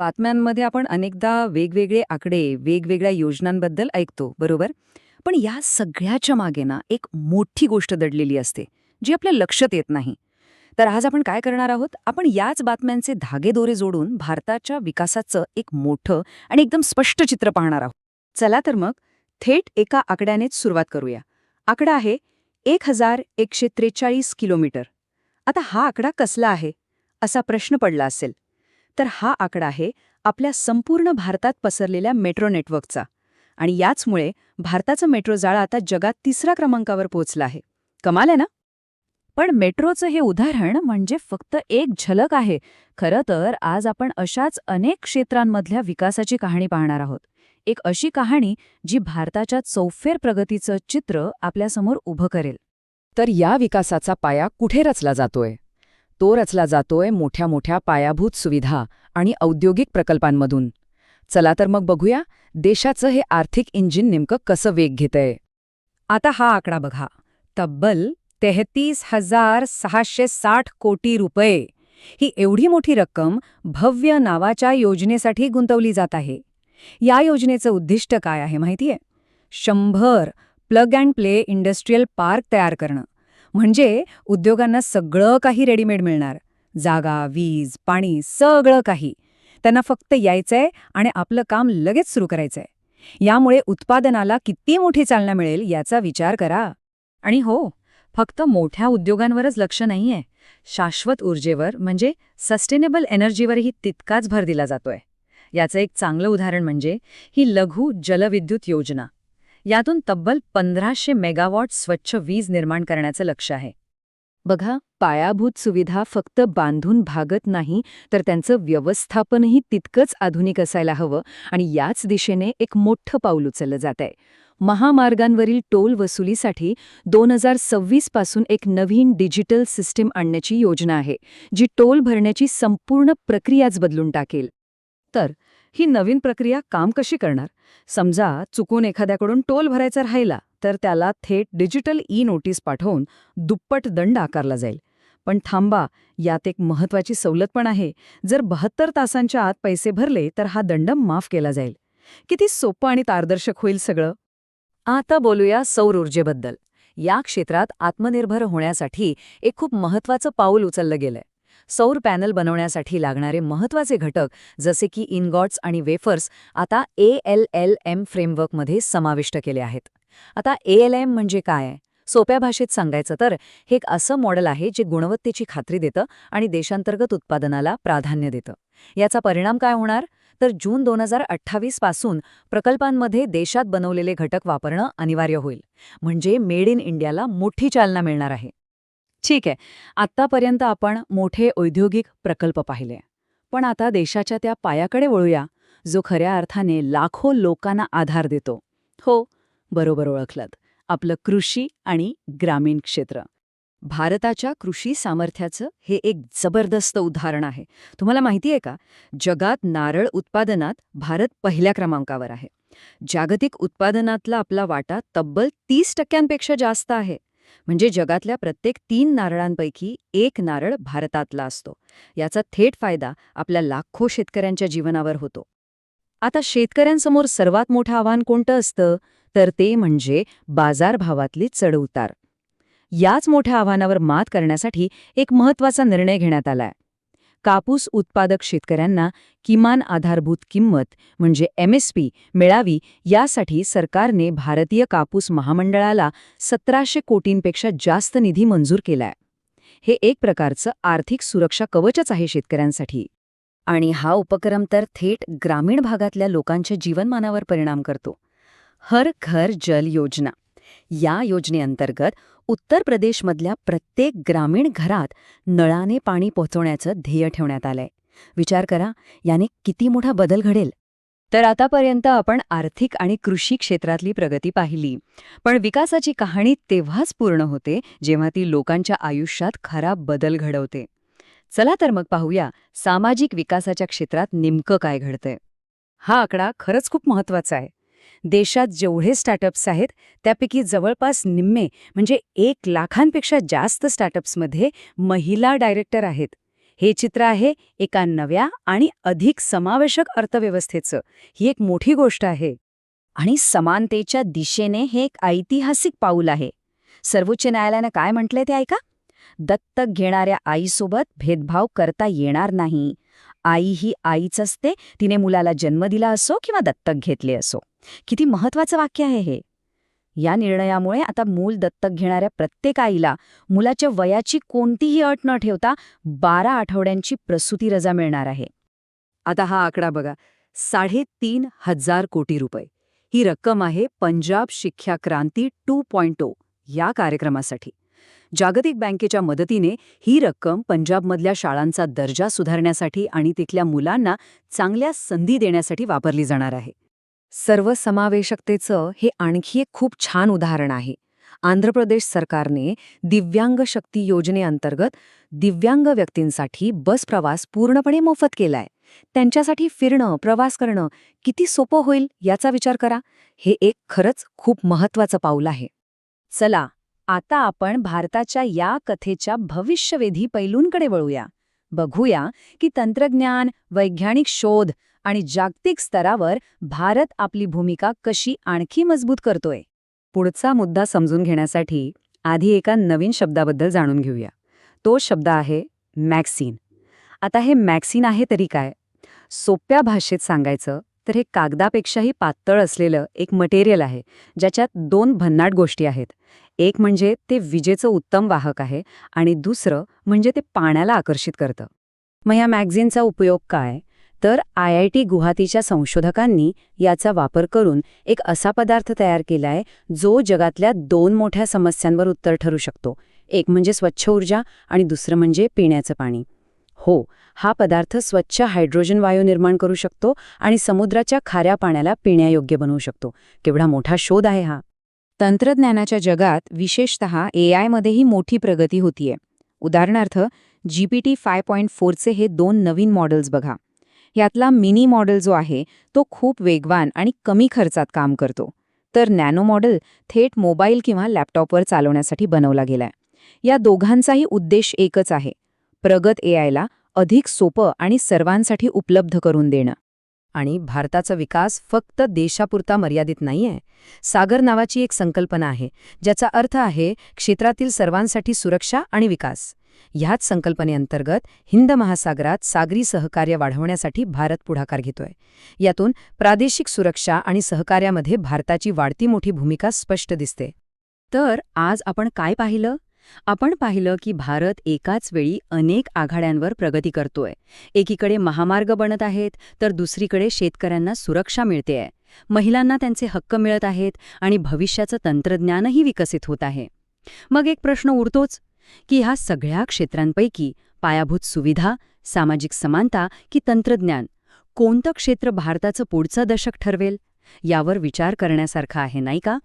बातम्यांमध्ये आपण अनेकदा वेगवेगळे आकडे, वेगवेगळ्या योजनांबद्दल ऐकतो, बरोबर? पण या सगळ्याच्या मागे ना एक मोठी गोष्ट दडलेली असते, जी आपल्या लक्षात येत नाही. तर आज आपण काय करणार आहोत? आपण याच बातम्यांचे धागेदोरे जोडून भारताच्या विकासाचं एक मोठं आणि एकदम स्पष्ट चित्र पाहणार आहोत. चला तर मग थेट एका आकड्यानेच सुरुवात करूया. आकडा आहे 1143 किलोमीटर. आता हा आकडा कसला आहे असा प्रश्न पडला असेल. तर हा आकडा आहे आपल्या संपूर्ण भारतात पसरलेल्या मेट्रो नेटवर्कचा. आणि याचमुळे भारताचं मेट्रो जाळं आता जगात 3ऱ्या क्रमांकावर पोहोचलं आहे. कमाल आहे ना? पण मेट्रोचं हे उदाहरण म्हणजे फक्त एक झलक आहे. खरं तर आज आपण अशाच अनेक क्षेत्रांमधल्या विकासाची कहाणी पाहणार आहोत. एक अशी कहाणी जी भारताच्या चौफेर प्रगतीचं चित्र आपल्यासमोर उभं करेल. तर या विकासाचा पाया कुठे रचला जातोय? तो रचला जातोय मोठ्या मोठ्या पायाभूत सुविधा आणि औद्योगिक प्रकल्पांमधून. चला तर मग बघूया देशाचं हे आर्थिक इंजिन नेमकं कसं वेग घेतंय. आता हा आकडा बघा. तब्बल 33,660 कोटी रुपये. ही एवढी मोठी रक्कम भव्य नावाच्या योजनेसाठी गुंतवली जात आहे. या योजनेचं उद्दिष्ट काय आहे माहितीये? 100 plug and play industrial park तयार करणं. म्हणजे उद्योगांना सगळं काही रेडीमेड मिळणार. जागा, वीज, पाणी सगळं काही. त्यांना फक्त यायचंय आणि आपलं काम लगेच सुरू करायचंय. यामुळे उत्पादनाला किती मोठी चालना मिळेल याचा विचार करा. आणि हो, फक्त मोठ्या उद्योगांवरच लक्ष नाहीये. शाश्वत ऊर्जेवर म्हणजे सस्टेनेबल एनर्जीवरही तितकाच भर दिला जातोय. याचं एक चांगलं उदाहरण म्हणजे ही लघु जलविद्युत योजना. यातून तब्बल 1500 मेगावॉट स्वच्छ वीज निर्माण करण्याचं लक्ष्य आहे. बघा, पायाभूत सुविधा फक्त बांधून भागत नाही, तर त्यांचं व्यवस्थापनही तितकंच आधुनिक असायला हवं. आणि याच दिशेने एक मोठं पाऊल उचललं जात आहे. महामार्गांवरील टोल वसुलीसाठी 2026 पासून एक नवीन डिजिटल सिस्टीम आणण्याची योजना आहे, जी टोल भरण्याची संपूर्ण प्रक्रियाच बदलून टाकेल. तर ही नवीन प्रक्रिया काम कशी करणार? समजा चुकून एखाद्याकडून टोल भरायचा राहिला, तर त्याला थेट डिजिटल ई-नोटीस पाठवून दुप्पट दंड आकारला जाईल. पण थांबा, यात एक महत्त्वाची सवलत पण आहे. जर 72 तासांच्या आत पैसे भरले तर हा दंड माफ केला जाईल. किती सोपं आणि पारदर्शक होईल सगळं. आता बोलूया सौर ऊर्जेबद्दल. या क्षेत्रात आत्मनिर्भर होण्यासाठी एक खूप महत्त्वाचं पाऊल उचललं गेलंय. सौर पॅनल बनवण्यासाठी लागणारे महत्त्वाचे घटक जसे की इनगॉट्स आणि वेफर्स आता ALLM फ्रेमवर्कमध्ये समाविष्ट केले आहेत. आता ALM म्हणजे काय? सोप्या भाषेत सांगायचं तर हे एक असं मॉडेल आहे जे गुणवत्तेची खात्री देतं आणि देशांतर्गत उत्पादनाला प्राधान्य देतं. याचा परिणाम काय होणार? तर जून 2028 पासून प्रकल्पांमध्ये देशात बनवलेले घटक वापरणं अनिवार्य होईल. म्हणजे मेड इन इंडियाला मोठी चालना मिळणार आहे. ठीक आहे, आत्तापर्यंत आपण मोठे औद्योगिक प्रकल्प पाहिले. पण आता देशाच्या त्या पायाकडे वळूया, जो खऱ्या अर्थाने लाखो लोकांना आधार देतो. हो, बरोबर ओळखलत, आपलं कृषी आणि ग्रामीण क्षेत्र. भारताच्या कृषी सामर्थ्याचं हे एक जबरदस्त उदाहरण आहे. तुम्हाला माहिती आहे का, जगात नारळ उत्पादनात भारत पहिल्या क्रमांकावर आहे. जागतिक उत्पादनातला आपला वाटा तब्बल 30% जास्त आहे. म्हणजे जगातल्या प्रत्येक 3 नारळांपैकी 1 नारळ भारतातला असतो. याचा थेट फायदा आपल्या लाखो शेतकऱ्यांच्या जीवनावर होतो. आता शेतकऱ्यांसमोर सर्वात मोठं आव्हान कोणतं असतं? तर ते म्हणजे बाजारभावातली चढउतार. याच मोठ्या आव्हानावर मात करण्यासाठी एक महत्त्वाचा निर्णय घेण्यात आलाय. कापूस उत्पादक शेतकऱ्यांना किमान आधारभूत किंमत म्हणजे MSP मिळावी, यासाठी सरकारने भारतीय कापूस महामंडळाला 1700 कोटींपेक्षा जास्त निधी मंजूर केलाय. हे एक प्रकारचं आर्थिक सुरक्षा कवचच आहे शेतकऱ्यांसाठी. आणि हा उपक्रम तर थेट ग्रामीण भागातल्या लोकांच्या जीवनमानावर परिणाम करतो. हर घर जल योजना. या योजनेअंतर्गत उत्तर प्रदेशमधल्या प्रत्येक ग्रामीण घरात नळाने पाणी पोहोचवण्याचं ध्येय ठेवण्यात आलंय. विचार करा, याने किती मोठा बदल घडेल. तर आतापर्यंत आपण आर्थिक आणि कृषी क्षेत्रातली प्रगती पाहिली. पण विकासाची कहाणी तेव्हाच पूर्ण होते जेव्हा ती लोकांच्या आयुष्यात खरा बदल घडवते. चला तर मग पाहूया सामाजिक विकासाच्या क्षेत्रात नेमकं काय घडतंय. हा आकडा खरंच खूप महत्त्वाचा आहे. देशात जेवढे स्टार्टअप्स आहेत त्यापैकी जवळपास निम्मे म्हणजे 1 लाखांपेक्षा जास्त स्टार्टअप्समध्ये महिला डायरेक्टर आहेत. हे चित्र आहे एका नव्या आणि अधिक समावेशक अर्थव्यवस्थेचं. ही एक मोठी गोष्ट आहे. आणि समानतेच्या दिशेने हे एक ऐतिहासिक पाऊल आहे. सर्वोच्च न्यायालयानं काय म्हटलंय ते ऐका. दत्तक घेणाऱ्या आईसोबत भेदभाव करता येणार नाही. आई ही आईच असते, तिने मुलाला जन्म दिला असो किंवा दत्तक घेतले असो. किती महत्वाचं वाक्य आहे हे. या निर्णयामुळे आता मूल दत्तक घेणाऱ्या प्रत्येक आईला मुलाच्या वयाची कोणतीही अट न ठेवता 12 आठवड्यांची प्रसूती रजा मिळणार आहे. आता हा आकडा बघा, 3,500 कोटी रुपये. ही रक्कम आहे पंजाब शिक्षा क्रांती 2.0 या कार्यक्रमासाठी. जागतिक बँकेच्या मदतीने ही रक्कम पंजाबमधल्या शाळांचा दर्जा सुधारण्यासाठी आणि तिथल्या मुलांना चांगल्या संधी देण्यासाठी वापरली जाणार आहे. सर्वसमावेशकतेचं हे आणखी एक खूप छान उदाहरण आहे. आंध्र प्रदेश सरकारने दिव्यांग शक्ती योजनेअंतर्गत दिव्यांग व्यक्तींसाठी बस प्रवास पूर्णपणे मोफत केलाय. त्यांच्यासाठी फिरणं, प्रवास करणं किती सोपं होईल याचा विचार करा. हे एक खरंच खूप महत्वाचं पाऊल आहे. चला, आता आपण भारताच्या या कथेच्या भविष्यवेधी पैलूंकडे वळूया. बघूया की तंत्रज्ञान, वैज्ञानिक शोध आणि जागतिक स्तरावर भारत आपली भूमिका कशी आणखी मजबूत करतोय. पुढचा मुद्दा समजून घेण्यासाठी आधी एका नवीन शब्दाबद्दल जाणून घेऊया. तो शब्द आहे मॅक्सीन. आता हे मॅक्सीन आहे तरी काय? सोप्या भाषेत सांगायचं तर हे कागदापेक्षाही पातळ असलेलं एक मटेरियल आहे, ज्याच्यात 2 भन्नाट गोष्टी आहेत. एक म्हणजे ते विजेचं उत्तम वाहक आहे आणि दुसरं म्हणजे ते पाण्याला आकर्षित करतं. मग या मॅग्झिनचा उपयोग काय? तर IIT गुवाहाटीच्या संशोधकांनी याचा वापर करून एक असा पदार्थ तयार केलाय जो जगातल्या 2 मोठ्या समस्यांवर उत्तर ठरू शकतो. एक म्हणजे स्वच्छ ऊर्जा आणि दुसरं म्हणजे पिण्याचं पाणी. हो, हा पदार्थ स्वच्छ हायड्रोजन वायू निर्माण करू शकतो आणि समुद्राच्या खाऱ्या पाण्याला पिण्यायोग्य बनवू शकतो. केवढा मोठा शोध आहे हा. तंत्रज्ञानाच्या जगात विशेषतः AI मध्येही मोठी प्रगती होतीये. उदाहरणार्थ GPT 5.4चे हे 2 नवीन मॉडेल्स बघा. यातला मिनी मॉडेल जो आहे तो खूप वेगवान आणि कमी खर्चात काम करतो. तर नॅनो मॉडेल थेट मोबाईल किंवा लॅपटॉपवर चालवण्यासाठी बनवला गेलाय. या दोघांचाही उद्देश एकच आहे, प्रगत AIला अधिक सोपं आणि सर्वांसाठी उपलब्ध करून देणं. आणि भारताचा विकास फक्त देशापुरता मर्यादित नाहीये. सागर नावाची एक संकल्पना आहे, ज्याचा अर्थ आहे क्षेत्रातील सर्वांसाठी सुरक्षा आणि विकास. ह्याच संकल्पनेअंतर्गत हिंद महासागरात सागरी सहकार्य वाढवण्यासाठी भारत पुढाकार घेतोय. यातून प्रादेशिक सुरक्षा आणि सहकार्यामध्ये भारताची वाढती मोठी भूमिका स्पष्ट दिसते. तर आज आपण काय पाहिलं? आपण पाहिलं की भारत एकाच वेळी अनेक आघाड्यांवर प्रगती करतोय. एकीकडे महामार्ग बनत आहेत, तर दुसरीकडे शेतकऱ्यांना सुरक्षा मिळतेय, महिलांना त्यांचे हक्क मिळत आहेत आणि भविष्याचं तंत्रज्ञानही विकसित होत आहे. मग एक प्रश्न उरतोच की ह्या सगळ्या क्षेत्रांपैकी पायाभूत सुविधा, सामाजिक समानता की तंत्रज्ञान, कोणतं क्षेत्र भारताचं पुढचं दशक ठरवेल? यावर विचार करण्यासारखं आहे, नाही का?